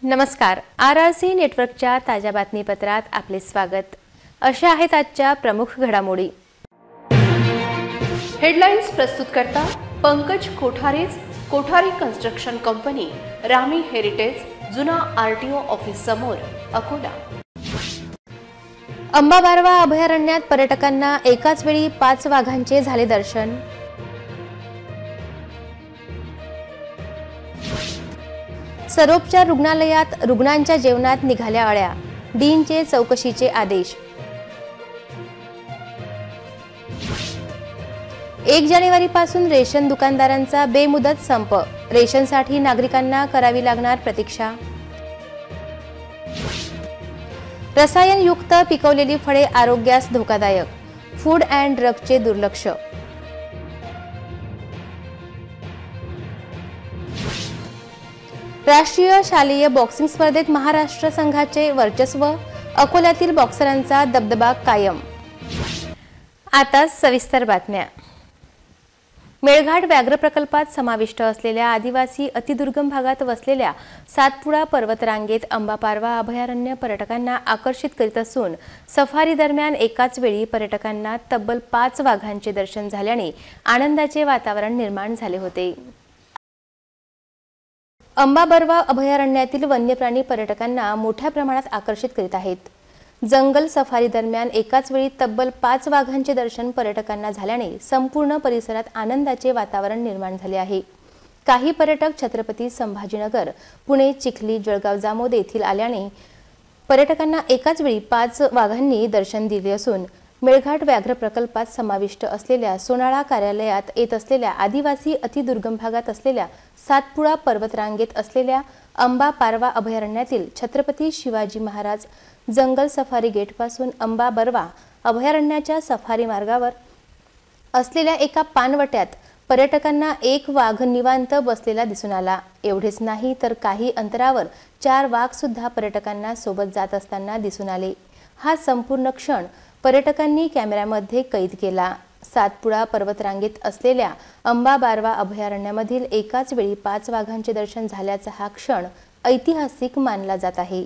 नमस्कार. RRC नेटवर्कच्या ताज्या बातमीपत्रात आपले स्वागत. अशा आहेत आजच्या प्रमुख घडामोडी. हेडलाईन्स प्रस्तुत करता पंकज कोठारेज, कोठारी कन्स्ट्रक्शन कंपनी, रामी हेरिटेज, जुना RTO ऑफिस समोर, अकोला. अंबाबारवा अभयारण्यात पर्यटकांना एकाच वेळी 5 वाघांचे झाले दर्शन. सर्वोपचार रुग्णालयात रुग्णांच्या जेवणात निघाल्या अळ्या, डीनचे चौकशीचे आदेश. 1 जानेवारीपासून रेशन दुकानदारांचा बेमुदत संप, रेशनसाठी नागरिकांना करावी लागणार प्रतीक्षा. रसायनयुक्त पिकवलेली फळे आरोग्यास धोकादायक, फूड अँड ड्रगचे दुर्लक्ष. राष्ट्रीय शालेय बॉक्सिंग स्पर्धेत महाराष्ट्र संघाचे वर्चस्व, अकोल्यातील बॉक्सरांचा दबदबा कायम. आता सविस्तर बातम्या. मेळघाट व्याघ्र प्रकल्पात समाविष्ट असलेल्या आदिवासी अतिदुर्गम भागात वसलेल्या सातपुडा पर्वतरांगेत अंबापारवा अभयारण्य पर्यटकांना आकर्षित करीत असून सफारी दरम्यान एकाच वेळी पर्यटकांना तब्बल 5 वाघांचे दर्शन झाल्याने आनंदाचे वातावरण निर्माण झाले होते. अंबाबरवा अभयारण्यातील वन्यप्राणी पर्यटकांना मोठ्या प्रमाणात आकर्षित करीत आहेत. जंगल सफारी दरम्यान एकाच वेळी तब्बल 5 वाघांचे दर्शन पर्यटकांना झाल्याने संपूर्ण परिसरात आनंदाचे वातावरण निर्माण झाले आहे. काही पर्यटक छत्रपती संभाजीनगर, पुणे, चिखली, जळगाव, जामोद येथील आल्याने पर्यटकांना एकाच वेळी 5 वाघांनी दर्शन दिले असून मेळघाट व्याघ्र प्रकल्पात समाविष्ट असलेल्या सोनाळा कार्यालयात येत असलेल्या आदिवासी अतिदुर्गम भागात असलेल्या सातपुडा पर्वतरांगेत असलेल्या अंबापारवा अभयारण्यातील छत्रपती शिवाजी महाराज जंगल सफारी गेटपासून अंबाबरवा अभयारण्याच्या सफारी मार्गावर असलेल्या एका पानवट्यात पर्यटकांना 1 वाघ निवांत बसलेला दिसून आला. एवढेच नाही तर काही अंतरावर 4 वाघ सुद्धा पर्यटकांना सोबत जात असताना दिसून आले. हा संपूर्ण क्षण पर्यटकांनी कॅमेऱ्यामध्ये कैद केला. सातपुडा पर्वतरांगेत असलेल्या अंबाबारवा अभयारण्यामधील एकाच वेळी 5 वाघांचे दर्शन झाल्याचा हा क्षण ऐतिहासिक मानला जात आहे.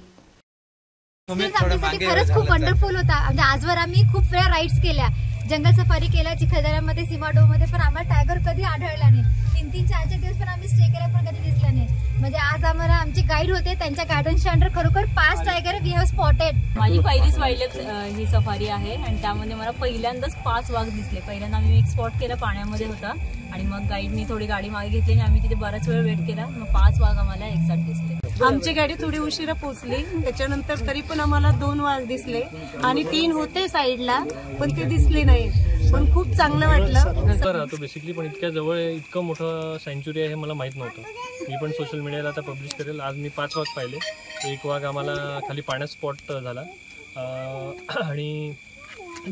खरंच खूप वंडरफुल होता. म्हणजे आजवर आम्ही खूप वेळा राईड्स केल्या, जंगल सफारी केल्या चिखलदऱ्यामध्ये, सीमाडोमध्ये, पण आम्हाला टायगर कधी आढळला नाही. 3-3, 4-4 दिवस पण आम्ही स्टे केला पण कधी दिसला नाही. म्हणजे आज आम्हाला आमचे गाईड होते, त्यांच्या गायडन्सच्या अंडर खरोखर 5 टायगर वी हॅव स्पॉटेड. माझी पहिलीच वाईल्ड ही सफारी आहे आणि त्यामध्ये मला पहिल्यांदाच 5 वाघ दिसले. पहिल्यांदा आम्ही एक स्पॉट केला, पाण्यामध्ये होता आणि मग गाईडनी थोडी गाडी मागे घेतली आणि आम्ही तिथे बराच वेळ वेट केला. मग 5 वाघ आम्हाला एकसाथ दिसले. आमची गाडी थोडी उशिरा पोहोचली, त्याच्यानंतर तरी पण आम्हाला 2 वाघ दिसले आणि 3 होते साईडला पण ते दिसले नाही. पण खूप चांगलं वाटलं. राहतो बेसिकली, पण इतक्या जवळ इतकं मोठं सँच्युरी आहे हे मला माहित नव्हतं. मी पण सोशल मीडियाला आता पब्लिश करेल. आज मी 5 वाघ पाहिले. 1 वाघ आम्हाला खाली पाण्यात स्पॉट झाला आणि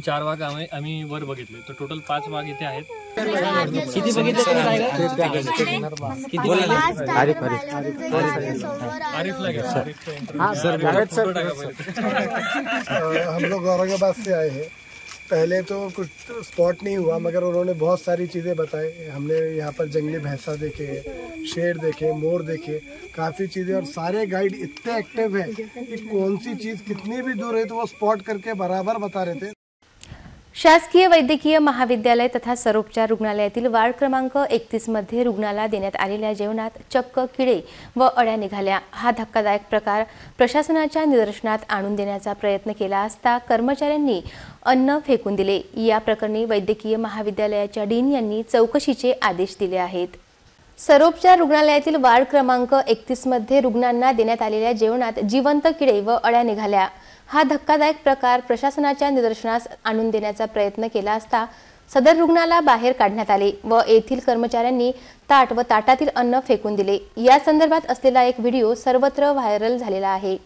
4 वाघ आम्ही वर बघितले. तर टोटल 5 वाघ इथे आहेत. किती बघितले? हम लोग औरंगाबाद से आए हैं. पहले तो कुछ स्पॉट नहीं हुआ, मगर उन्होंने बहुत सारी चीज़ें बताई. हमने यहाँ पर जंगली भैंसा देखे, शेर देखे, मोर देखे, काफ़ी चीज़ें. और सारे गाइड इतने एक्टिव हैं कि कौन सी चीज़ कितनी भी दूर है तो वो स्पॉट करके बराबर बता रहे थे. शासकीय वैद्यकीय महाविद्यालय तथा सर्वोपचार रुग्णालयातील वार्ड क्रमांक 31 मध्ये रुग्णाला देण्यात आलेल्या जेवणात चक्क किडे व अळ्या निघाल्या. हा धक्कादायक प्रकार प्रशासनाच्या निदर्शनात आणून देण्याचा प्रयत्न केला असता कर्मचाऱ्यांनी अन्न फेकून दिले. या प्रकरणी वैद्यकीय महाविद्यालयाच्या डीन यांनी चौकशीचे आदेश दिले आहेत. सर्वोपचार रुग्णालयातील वार्ड क्रमांक 31 मध्ये रुग्णांना देण्यात आलेल्या जेवणात जिवंत किडे व अळ्या निघाल्या. हा धक्कादायक प्रकार प्रशासनाच्या निदर्शनास आणून देण्याचा प्रयत्न केला असता सदर रुग्णाला बाहेर काढण्यात आले व येथील कर्मचाऱ्यांनी ताट व ताटातील अन्न फेकून दिले. या संदर्भात असलेला एक व्हिडिओ सर्वत्र व्हायरल झालेला आहे.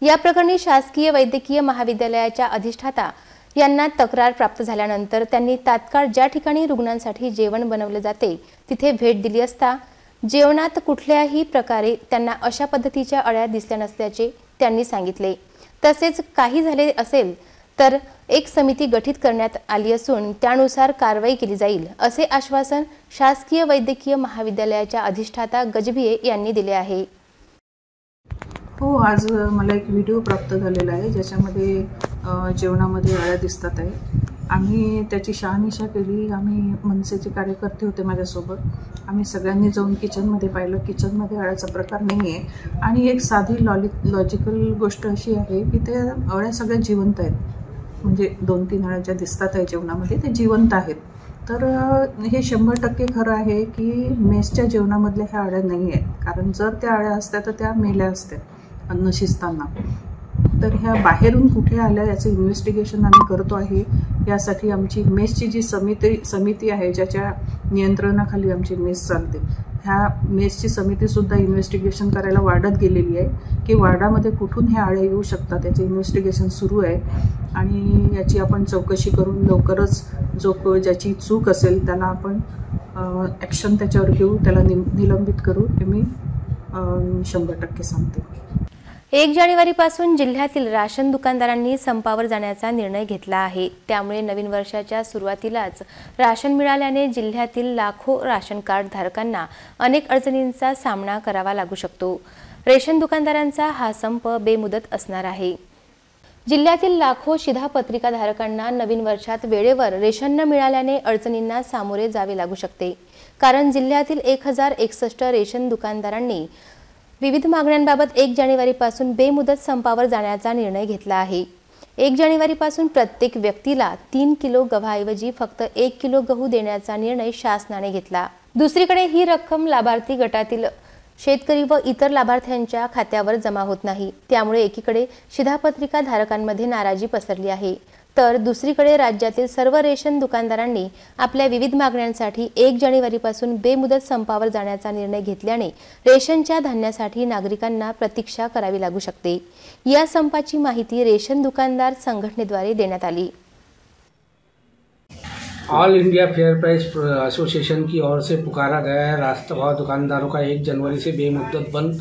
या प्रकरणी शासकीय वैद्यकीय महाविद्यालयाच्या अधिष्ठाता यांना तक्रार प्राप्त झाल्यानंतर त्यांनी तात्काळ ज्या ठिकाणी रुग्णांसाठी जेवण बनवले जाते तिथे भेट दिली असता जेवणात कुठल्याही प्रकारे त्यांना अशा पद्धतीच्या अळ्या दिसल्या नसल्याचे त्यांनी सांगितले. तसेच काही झाले असेल तर एक समिती गठीत करण्यात आली असून त्यानुसार कारवाई केली जाईल असे आश्वासन शासकीय वैद्यकीय महाविद्यालयाच्या अधिष्ठाता गजभिये यांनी दिले आहे। हो, आज मला एक व्हिडिओ प्राप्त झालेला आहे ज्याच्यामध्ये जेवणामध्ये अळ्या दिसतात आहे. आम्ही त्याची शहानिशा केली. आम्ही मनसेचे कार्यकर्ते होते माझ्यासोबत. आम्ही सगळ्यांनी जाऊन किचनमध्ये पाहिलं. किचनमध्ये अळ्याचा प्रकार नाही आहे आणि एक साधी लॉजिकल गोष्ट अशी आहे की त्या अळ्या सगळ्या जिवंत आहेत. म्हणजे 2-3 अळ्या ज्या दिसतात आहे जेवणामध्ये ते जिवंत आहेत. तर हे 100% खरं आहे की मेसच्या जेवणामधल्या ह्या अळ्या नाही आहेत. कारण जर त्या अळ्या असत्या तर त्या मेल्या असत्या अन्न शिजताना. तर ह्या बाहेरून कुठे आल्या याचं इन्व्हेस्टिगेशन आम्ही करतो आहे. यासाठी आमची मेसची जी समिती आहे ज्याच्या नियंत्रणाखाली आमची मेस चालते, ह्या मेसची समितीसुद्धा इन्व्हेस्टिगेशन करायला वार्डात गेलेली आहे की वार्डामध्ये कुठून ह्या अळ्या येऊ शकतात याचं इन्व्हेस्टिगेशन सुरू आहे. आणि याची आपण चौकशी करून लवकरच ज्याची चूक असेल त्याला आपण ॲक्शन त्याच्यावर घेऊ, त्याला निलंबित करू, हे मी 100% सांगते. 1 जानेवारीपासून जिल्ह्यातील राशन दुकानदारांनी संपावर जाण्याचा निर्णय घेतला आहे. त्यामुळे नवीन वर्षाच्या सुरुवातीलाच राशन मिळाल्याने जिल्ह्यातील लाखो राशन कार्ड धारकांना अनेक अडचणींचा सामना करावा लागू शकतो. रेशन दुकानदारांचा हा संप बेमुदत असणार आहे. जिल्ह्यातील लाखो शिधापत्रिका धारकांना नवीन वर्षात वेळेवर रेशन न मिळाल्याने अडचणींना सामोरे जावे लागू शकते. कारण जिल्ह्यातील 1061 रेशन दुकानदारांनी विविध मागण्यांबाबत 1 जानेवारीपासून बेमुदत संपावर जाण्याचा निर्णय घेतला आहे. 1 जानेवारीपासून प्रत्येक व्यक्तीला 3 किलो गव्हाऐवजी फक्त 1 किलो गहू देण्याचा निर्णय शासनाने घेतला. दुसरीकडे ही रक्कम लाभार्थी गटातील शेतकरी व इतर लाभार्थ्यांच्या खात्यावर जमा होत नाही. त्यामुळे एकीकडे शिधापत्रिका धारकांमध्ये नाराजी पसरली आहे, तर दुसरीकडे राज्यातील सर्व रेशन दुकानदारांनी आपल्या विविध मागण्यांसाठी 1 जानेवारीपासून बेमुदत संपावर जाण्याचा निर्णय घेतल्याने रेशनच्या धान्यासाठी नागरिकांना प्रतीक्षा करावी लागू शकते. या संपाची माहिती रेशन दुकानदार संघटनेद्वारे देण्यात आली. All India fair price association की ओर से पुकारा गया है रास्ता भाव दुकानदारों का 1 जनवरी से बेमुद्दत बंद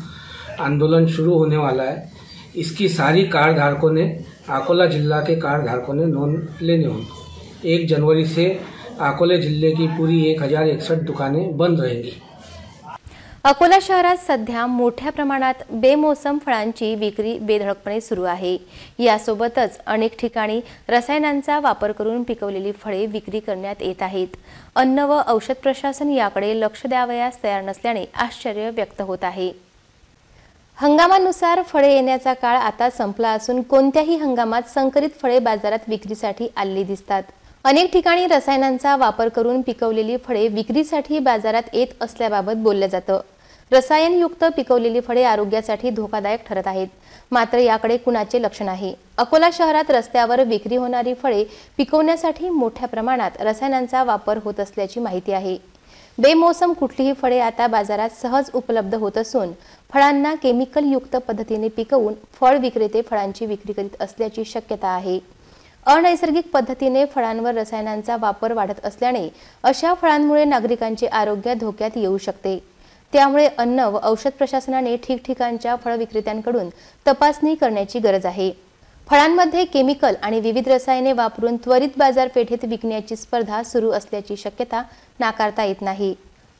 आंदोलन शुरू होने वाला है. इसकी सारी कार्ड धारकों ने, अकोला जिला के कार्ड धारकों ने नोंद लेने होंगे. 1 जनवरी से अकोले जिले की पूरी 1061 दुकानें बंद रहेंगी. अकोला शहरात सध्या मोठ्या प्रमाणात बेमोसम फळांची विक्री बेधडकपणे सुरू आहे. यासोबतच अनेक ठिकाणी रसायनांचा वापर करून पिकवलेली फळे विक्री करण्यात येत आहेत. अन्न व औषध प्रशासन याकडे लक्ष द्यावयास तयार नसल्याने आश्चर्य व्यक्त होत आहे. हंगामानुसार फळे येण्याचा काळ आता संपला असून कोणत्याही हंगामात संकरित फळे बाजारात विक्रीसाठी आलेली दिसतात. अनेक ठिकाणी रसायनांचा वापर करून पिकवलेली फळे विक्रीसाठी बाजारात येत असल्याबाबत बोललं जातं. रसायनयुक्त पिकवलेली फळे आरोग्यासाठी धोकादायक ठरत आहेत, मात्र याकडे कुणाचे लक्ष नाही. अकोला शहरात रस्त्यावर विक्री होणारी फळे पिकवण्यासाठी मोठ्या प्रमाणात रसायनांचा वापर होत असल्याची माहिती आहे. बेमोसम कुठलीही फळे आता बाजारात सहज उपलब्ध होत असून फळांना केमिकलयुक्त पद्धतीने पिकवून फळ विक्रेते फळांची विक्री करीत असल्याची शक्यता आहे. अनैसर्गिक पद्धतीने फळांवर रसायनांचा वापर वाढत असल्याने अशा फळांमुळे नागरिकांचे आरोग्य धोक्यात येऊ शकते. त्यामुळे अन्न व औषध प्रशासनाने ठिकठिकाणच्या फळ विक्रेत्यांकडून तपासणी करण्याची गरज आहे. फळांमध्ये केमिकल आणि विविध रसायने वापरून त्वरित बाजारपेठेत विकण्याची स्पर्धा सुरू असल्याची शक्यता नाकारता येत नाही.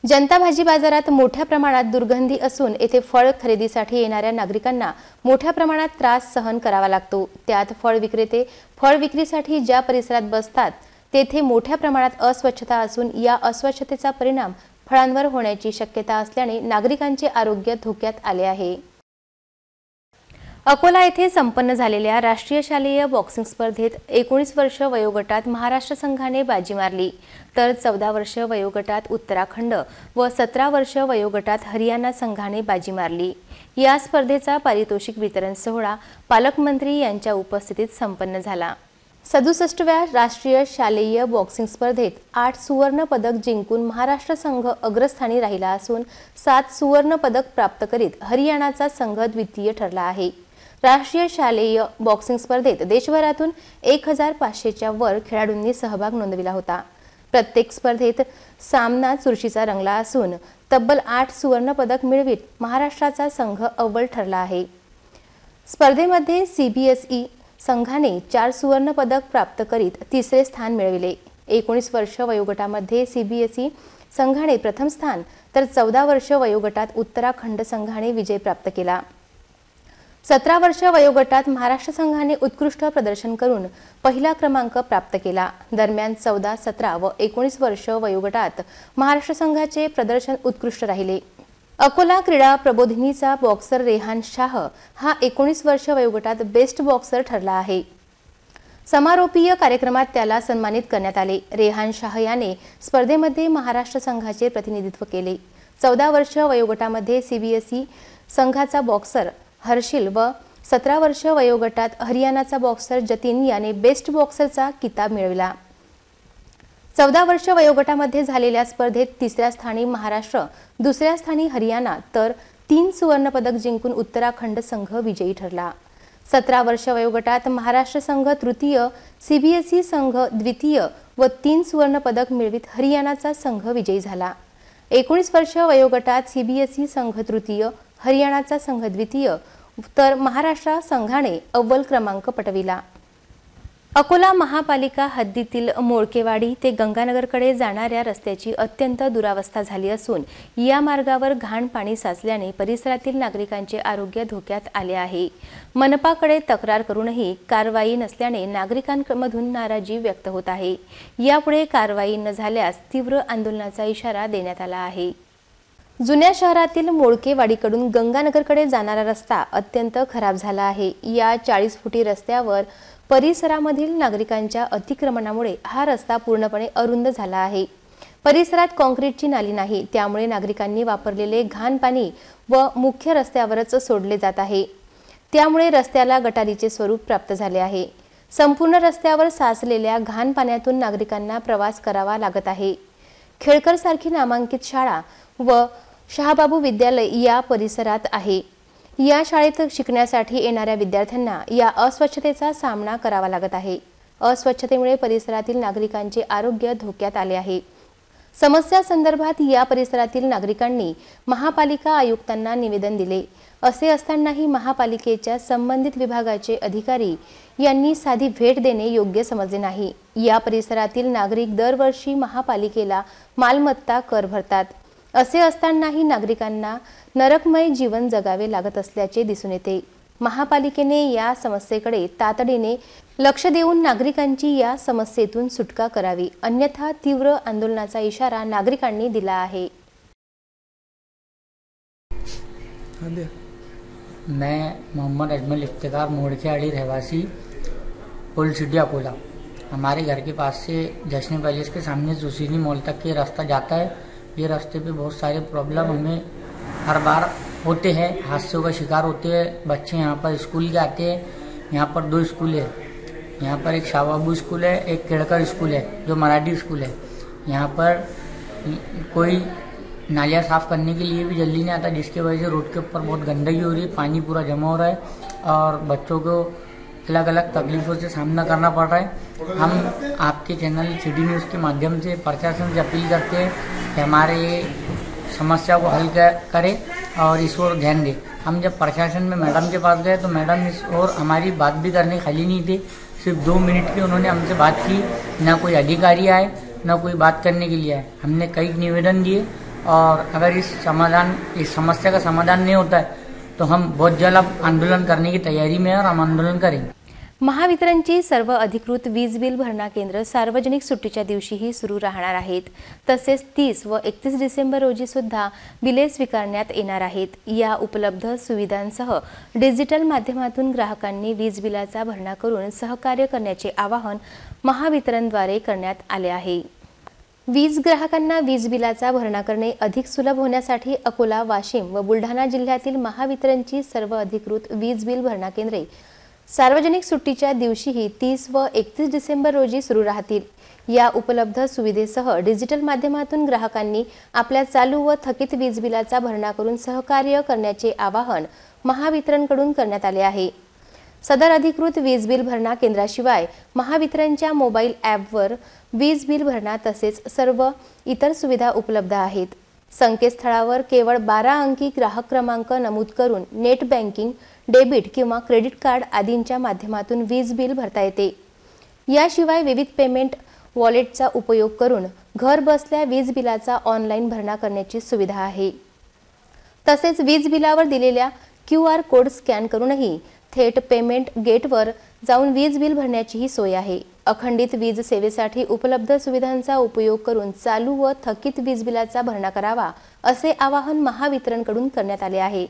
जनता भाजी बाजारात मोठ्या प्रमाणात दुर्गंधी असून येथे फळ खरेदीसाठी येणाऱ्या नागरिकांना मोठ्या प्रमाणात त्रास सहन करावा लागतो. त्यात फळ विक्रेते फळ विक्रीसाठी ज्या परिसरात बसतात तेथे मोठ्या प्रमाणात अस्वच्छता असून या अस्वच्छतेचा परिणाम फळांवर होण्याची शक्यता असल्याने नागरिकांचे आरोग्य धोक्यात आले आहे. अकोला येथे संपन्न झालेल्या राष्ट्रीय शालेय बॉक्सिंग स्पर्धेत 19 वर्ष वयोगटात महाराष्ट्र संघाने बाजी मारली, तर 14 वर्ष वयोगटात उत्तराखंड व 17 वर्ष वयोगटात हरियाणा संघाने बाजी मारली. या स्पर्धेचा पारितोषिक वितरण सोहळा पालकमंत्री यांच्या उपस्थितीत संपन्न झाला. 67व्या राष्ट्रीय शालेय बॉक्सिंग स्पर्धेत 8 सुवर्ण पदक जिंकून महाराष्ट्र संघ अग्रस्थानी राहिला असून 7 सुवर्ण पदक प्राप्त करीत हरियाणाचा संघ द्वितीय ठरला आहे. राष्ट्रीय शालेय बॉक्सिंग स्पर्धेत देशभरातून 1500च्या वर खेळाडूंनी सहभाग नोंदविला होता. प्रत्येक स्पर्धेत सामना चुरशीचा रंगला असून तब्बल 8 सुवर्ण पदक मिळवित महाराष्ट्राचा संघ अव्वल ठरला आहे. स्पर्धेमध्ये सीबीएसई संघाने 4 सुवर्ण पदक प्राप्त करीत तिसरे स्थान मिळविले. 19 वर्ष वयोगटामध्ये सीबीएसई संघाने प्रथम स्थान तर 14 वर्ष वयोगटात उत्तराखंड संघाने विजय प्राप्त केला. 17 वर्ष वयोगटात महाराष्ट्र संघाने उत्कृष्ट प्रदर्शन करून पहिला क्रमांक प्राप्त केला। दरम्यान 14, 17 व 19 वर्ष वयोगटात महाराष्ट्र संघाचे प्रदर्शन उत्कृष्ट राहिले। अकोला क्रीडा प्रबोधिनीचा बॉक्सर रेहान शाह हा 19 वर्ष वयोगटात बेस्ट बॉक्सर ठरला आहे। समारोपीय कार्यक्रमात त्याला सन्मानित करण्यात आले। रेहान शाह याने स्पर्धेमध्ये महाराष्ट्र संघाचे प्रतिनिधित्व केले। 14 वर्ष वयोगटामध्ये CBSE संघाचा बॉक्सर हर्षिल व 17 वर्ष वयोगटात हरियाणाचा बॉक्सर जतीन याने बेस्ट बॉक्सरचा किताब मिळविला। 14 वर्ष वयोगटामध्ये झालेल्या स्पर्धेत 3ऱ्या स्थानी महाराष्ट्र, 2ऱ्या स्थानी हरियाणा तर 3 सुवर्ण पदक जिंकून उत्तराखंड संघ विजयी ठरला। 17 वर्ष वयोगटात महाराष्ट्र संघ तृतीय, CBSE संघ द्वितीय व 3 सुवर्ण पदक मिळवित हरियाणाचा संघ विजयी झाला। 19 वर्ष वयोगटात CBSE संघ तृतीय, हरियाणाचा संघ द्वितीय तर महाराष्ट्र संघाने अव्वल क्रमांक पटविला। अकोला महापालिका हद्दीतील मोळकेवाडी ते गंगानगरकडे जाणाऱ्या रस्त्याची अत्यंत दुरावस्था झाली असून या मार्गावर घाण पाणी साचल्याने परिसरातील नागरिकांचे आरोग्य धोक्यात आले आहे। मनपाकडे तक्रार करूनही कारवाई नसल्याने नागरिकांमधून नाराजी व्यक्त होत आहे। यापुढे कारवाई न झाल्यास तीव्र आंदोलनाचा इशारा देण्यात आला आहे। जुन्या शहरातील मोळकेवाडीकडून गंगानगरकडे जाणारा रस्ता अत्यंत खराब झाला आहे। या 40 फुटी रस्त्यावर परिसरामधील नागरिकांच्या अतिक्रमणामुळे हा रस्ता पूर्णपणे अरुंद झाला आहे। परिसरात काँक्रीटची नाली नाही, त्यामुळे नागरिकांनी वापरलेले घाण पाणी व मुख्य रस्त्यावरच सोडले जात आहे। त्यामुळे रस्त्याला गटारीचे स्वरूप प्राप्त झाले आहे। संपूर्ण रस्त्यावर साचलेल्या घाण पाण्यातून नागरिकांना प्रवास करावा लागत आहे। खेळकर सारखी नामांकित शाळा व शहाबाबू विद्यालय या परिसरात आहे। या शाळेत शिकण्यासाठी येणाऱ्या विद्यार्थ्यांना या अस्वच्छतेचा सामना करावा लागत आहे। अस्वच्छतेमुळे परिसरातील नागरिकांचे आरोग्य धोक्यात आले आहे। समस्या संदर्भात या परिसरातील नागरिकांनी महापालिका आयुक्तांना निवेदन दिले। असे असतानाही महापालिकेच्या संबंधित विभागाचे अधिकारी यांनी साधी भेट देणे योग्य समजले नाही। या परिसरातील नागरिक दरवर्षी महापालिकेला मालमत्ता कर भरतात। असे असतानाही नागरिकांना नरकमय जीवन जगावे लागत असल्याचे दिसून येते। महापालिकेने या समस्येकडे तातडीने लक्ष देऊन नागरिकांची या समस्येतून सुटका करावी, अन्यथा तीव्र आंदोलनाचा इशारा नागरिकांनी दिला आहे। मैं मोहम्मद अजमल इफ्तिकार मोड़केवाड़ी रहवासी ओल्ड सिटी अकोला। हमारे घर के पास से जश्न पैलेस के सामने जुसीनी मॉल तक के रास्ता जाता है। ये रास्ते पे बहुत सारे प्रॉब्लम हमें हर बार होते हैं, हादसों का शिकार होते हैं। बच्चे यहाँ पर स्कूल के आते हैं। यहाँ पर 2 स्कूल है। यहाँ पर एक शाहबाबू स्कूल है, एक केड़कर स्कूल है जो मराठी स्कूल है। यहाँ पर कोई नालियाँ साफ करने के लिए भी जल्दी नहीं आता, जिसकी वजह से रोड के ऊपर बहुत गंदगी हो रही है, पानी पूरा जमा हो रहा है और बच्चों को अलग अलग तकलीफों से सामना करना पड़ रहा है। हम आपके चैनल सिटी न्यूज़ के माध्यम से प्रशासन से अपील करते हैं कि हमारे ये समस्या को हल करें और इस ओर ध्यान दें। हम जब प्रशासन में मैडम के पास गए तो मैडम इस ओर हमारी बात भी करने खाली नहीं थे। सिर्फ 2 मिनट की उन्होंने हमसे बात की, ना कोई अधिकारी आए ना कोई बात करने के लिए आए। हमने कई निवेदन दिए और अगर इस समस्या का समाधान नहीं होता है तो हम बहुत जल्द आंदोलन करने की तैयारी में हैं और हम आंदोलन करेंगे। महावितरणची सर्व अधिकृत वीज बिल भरणा केंद्र सार्वजनिक सुट्टीच्या दिवशीही सुरू राहणार आहेत। तसेच 30 व 31 डिसेंबर रोजी सुद्धा बिले स्वीकारण्यात येणार आहेत। या उपलब्ध सुविधांसह डिजिटल माध्यमातून ग्राहकांनी वीज बिलाचा भरणा करून सहकार्य करण्याचे आवाहन महावितरणद्वारे करण्यात आले आहे। वीज ग्राहकांना वीज बिलाचा भरणा करणे अधिक सुलभ होण्यासाठी अकोला, वाशिम व बुलढाणा जिल्ह्यातील महावितरणची सर्व अधिकृत वीज बिल भरणा केंद्रे सार्वजनिक सुट्टीच्या दिवशीही 30 व 31 डिसेंबर रोजी सुरू राहतील। या उपलब्ध सुविधेसह डिजिटल माध्यमातून ग्राहकांनी आपल्या चालू व थकीत वीज बिलाचा भरणा करून सहकार्य करण्याचे आवाहन महावितरणकडून करण्यात आले आहे। सदर अधिकृत वीज बिल भरणा केंद्राशिवाय महावितरणच्या मोबाईल ॲपवर वीज बिल भरणा तसेच सर्व इतर सुविधा उपलब्ध आहेत। संकेतस्थळावर केवळ 12 अंकी ग्राहक क्रमांक नमूद करून नेट बँकिंग, डेबिट किंवा क्रेडिट कार्ड आदींच्या माध्यमातून वीज बिल भरता येते। याशिवाय विविध पेमेंट वॉलेटचा उपयोग करून घर बसल्या वीज बिलाचा ऑनलाईन भरणा करण्याची सुविधा आहे। तसेच वीज बिलावर दिलेल्या QR कोड स्कॅन करूनही थेट पेमेंट गेटवर जाऊन वीज बिल भरण्याचीही सोय आहे। अखंडित वीज सेवेसाठी उपलब्ध सुविधांचा उपयोग करून चालू व थकीत वीज बिलाचा भरणा करावा असे आवाहन महावितरणकडून करण्यात आले आहे।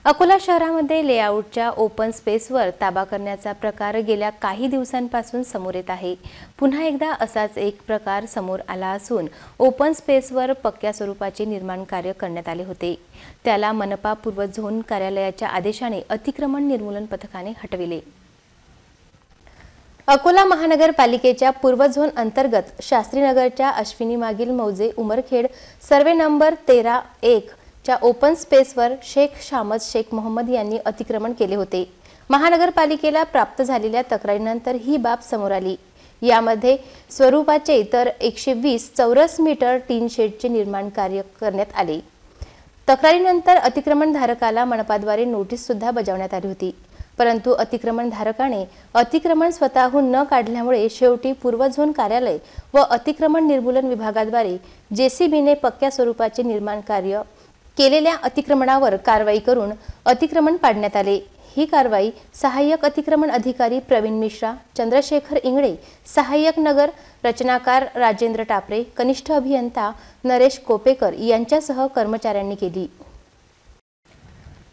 अकोला शहरामध्ये लेआउटच्या ओपन स्पेसवर ताबा करण्याचा प्रकार गेल्या काही दिवसांपासून समोर येत आहे। पुन्हा एकदा असाच एक प्रकार समोर आला असून ओपन स्पेसवर पक्क्या स्वरूपाचे निर्माण कार्य करण्यात आले होते। त्याला मनपा पूर्व झोन कार्यालयाच्या आदेशाने अतिक्रमण निर्मूलन पथकाने हटविले। अकोला महानगरपालिकेच्या पूर्व झोन अंतर्गत शास्त्रीनगरच्या अश्विनी मागील मौजे उमरखेड सर्वे नंबर 13-1 च्या ओपन स्पेसवर शेख शामद शेख मोहम्मद यांनी अतिक्रमण केले होते। महानगरपालिकेला प्राप्त झालेल्या तक्रारीनंतर ही बाब समोर आली। यामध्ये स्वरूपाचे तर 120 चौरस मीटर टीन शेडचे निर्माण कार्य करण्यात आले। तक्रारीनंतर अतिक्रमणधारकाला मनपाद्वारे नोटीस सुद्धा बजावण्यात आली होती, परंतु अतिक्रमणधारकाने अतिक्रमण स्वतःहून न काढल्यामुळे शेवटी पूर्व झोन कार्यालय व अतिक्रमण निर्मूलन विभागाद्वारे JCBने पक्क्या स्वरूपाचे निर्माण कार्य केलेल्या अतिक्रमणावर कारवाई करून अतिक्रमण पाडण्यात आले। ही कारवाई सहाय्यक अतिक्रमण अधिकारी प्रवीण मिश्रा, चंद्रशेखर इंगळे, सहाय्यक नगर रचनाकार राजेंद्र टापरे, कनिष्ठ अभियंता नरेश कोपेकर यांच्यासह कर्मचाऱ्यांनी केली।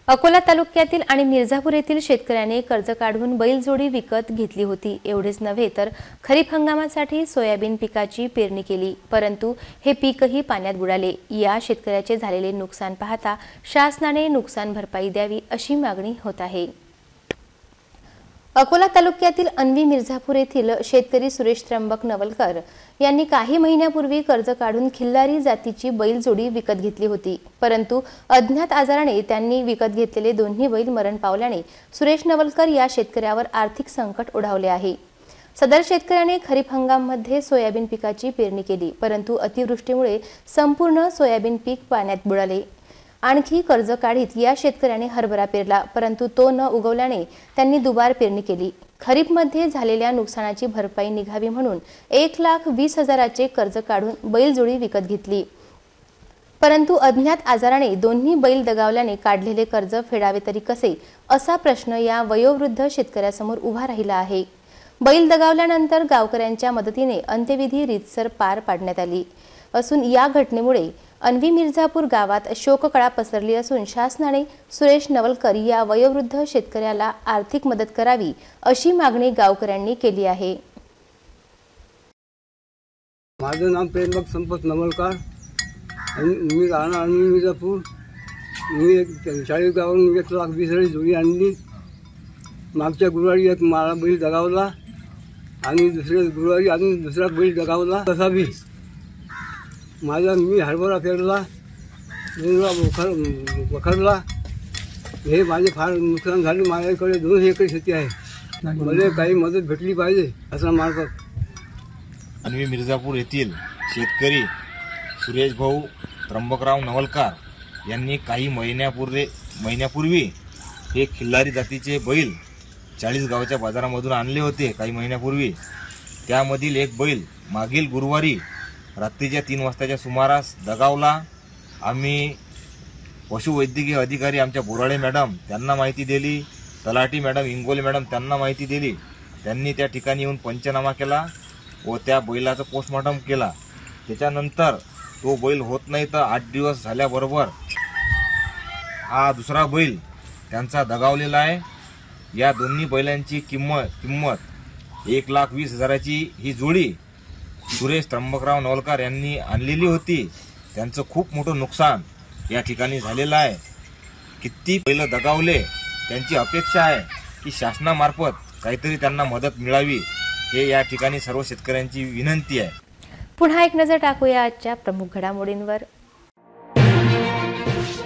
अकोला तालुक्यातील आणि मिर्झापूर येथील शेतकऱ्याने कर्ज काढून बैलजोडी विकत घेतली होती। एवढेच नव्हे तर खरीप हंगामासाठी सोयाबीन पिकाची पेरणी केली, परंतु हे पीकही पाण्यात बुडाले। या शेतकऱ्याचे झालेले नुकसान पाहता शासनाने नुकसान भरपाई द्यावी अशी मागणी होत आहे। अकोला तालुक्यातील अन्वी मिर्झापूर येथील शेतकरी सुरेश त्र्यंबक नवलकर यांनी काही महिन्यापूर्वी कर्ज काढून खिल्लारी जातीची बैलजोडी विकत घेतली होती, परंतु अज्ञात आजाराने त्यांनी विकत घेतलेले दोन्ही बैल मरण पावल्याने सुरेश नवलकर या शेतकऱ्यावर आर्थिक संकट ओढावले आहे। सदर शेतकऱ्याने खरीप हंगामामध्ये सोयाबीन पिकाची पेरणी केली, परंतु अतिवृष्टीमुळे संपूर्ण सोयाबीन पीक पाण्यात बुडाले। आणखी कर्ज काढीत या शेतकऱ्याने हरभरा पेरला, परंतु तो न उगवल्याने त्यांनी दुबार पेरणी केली। खरीपमध्ये झालेल्या नुकसानाची भरपाई निघावी म्हणून 1,20,000चे कर्ज काढून बैलजोडी विकत घेतली, परंतु अज्ञात आजाराने दोन्ही बैल दगावल्याने काढलेले कर्ज फेडावे तरी कसे असा प्रश्न या वयोवृद्ध शेतकऱ्यासमोर उभा राहिला आहे। बैल दगावल्यानंतर गावकऱ्यांच्या मदतीने अंत्यविधी रीतसर पार पाडण्यात आली असून या घटनेमुळे अन्वी मिर्झापूर गावात शोककळा पसरली असून शासनाने सुरेश नवलकर या वयोवृद्ध शेतकऱ्याला आर्थिक मदत करावी अशी मागणी गावकऱ्यांनी केली आहे। माझं नाम त्र्यंबक संपत नवलकर, मी राहणार अन्वी मिर्झापूर। मी 40 गावावरून 1,20,000 जोडी आणली। मागच्या गुरुवारी एक मला बैल दगावला आणि दुसऱ्या गुरुवारी अजून दुसरा बैल दगावला। तसा बी मी हरभरा पेरला, वखरला। हे माझे फार नुकसान झाले। माझ्याकडे 2 एकर शेती आहे, मला काही मदत भेटली पाहिजे असा मार्फत। अन्वी मिर्झापूर येथील शेतकरी सुरेश भाऊ त्र्यंबकराव नवलकर यांनी काही महिन्यापूर्वी हे खिल्लारी जातीचे बैल 40 गावच्या बाजारामधून आणले होते काही महिन्यापूर्वी। त्यामधील एक बैल मागील गुरुवारी रात्रीच्या 3 वाजताच्या सुमारास दगावला। आम्ही पशुवैद्यकीय अधिकारी आमच्या बोराडे मॅडम त्यांना माहिती दिली, तलाठी मॅडम इंगोले मॅडम त्यांना माहिती दिली। त्यांनी त्या ठिकाणी येऊन पंचनामा केला व त्या बैलाचं पोस्टमॉर्टम केला। त्याच्यानंतर तो बैल होत नाही तर 8 दिवस झाल्याबरोबर हा दुसरा बैल त्यांचा दगावलेला आहे। या दोन्ही बैलांची किंमत 1,20,000ची ही जोडी सुरेश त्र्यंबकराव नवलकर यांनी आणलेली होती। त्यांचं खूप मोठं नुकसान या ठिकाणी झालेलं आहे। किती बैल दगावले, त्यांची अपेक्षा आहे की शासनामार्फत काहीतरी त्यांना मदत मिळावी, हे या ठिकाणी सर्व शेतकऱ्यांची विनंती आहे। पुन्हा एक नजर टाकूया आजच्या प्रमुख घडामोडींवर।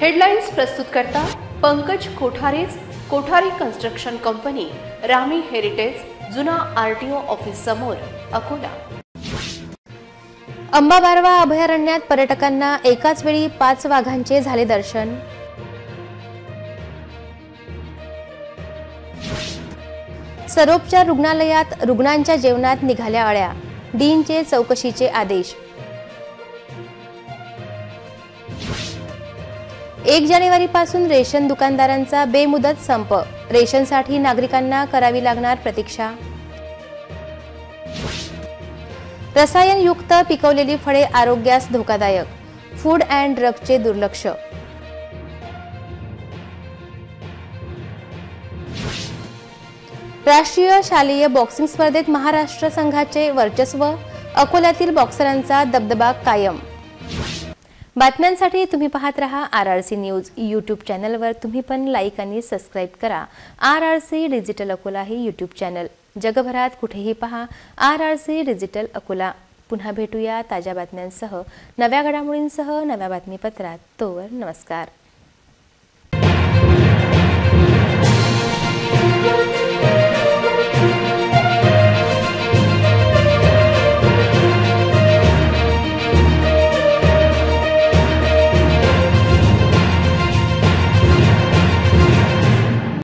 हेडलाईन्स प्रस्तुत करता पंकज कोठारेज, कोठारी कन्स्ट्रक्शन कंपनी, रामी हेरिटेज, जुना RTO ऑफिस समोर, अकोला। अंबाबारवा अभयारण्यात पर्यटकांना एकाच वेळी 5 वाघांचे झाले दर्शन। सरोपचार रुग्णालयात रुग्णांच्या जेवणात निघाल्या अळ्या, डीनचे चौकशीचे आदेश। 1 जानेवारीपासून रेशन दुकानदारांचा बेमुदत संप, रेशनसाठी नागरिकांना करावी लागणार प्रतीक्षा. रसायनयुक्त पिकवलेली फळे आरोग्यास धोकादायक, फूड अँड ड्रगचे दुर्लक्ष. राष्ट्रीय शालेय बॉक्सिंग स्पर्धेत महाराष्ट्र संघाचे वर्चस्व, अकोल्यातील बॉक्सरांचा दबदबा कायम. बातम्यांसाठी तुम्ही पाहत रहा RRC न्यूज. यूट्यूब चॅनलवर तुम्ही पण लाईक आणि सबस्क्राईब करा. RRC डिजिटल अकोला हे यूट्यूब चॅनल. जगभरात कुठेही पहा RRC डिजिटल अकोला. पुन्हा भेटूया ताज्या बातम्यांसह, नव्या घडामोडींसह नव्या बातमीपत्रात. तोवर नमस्कार.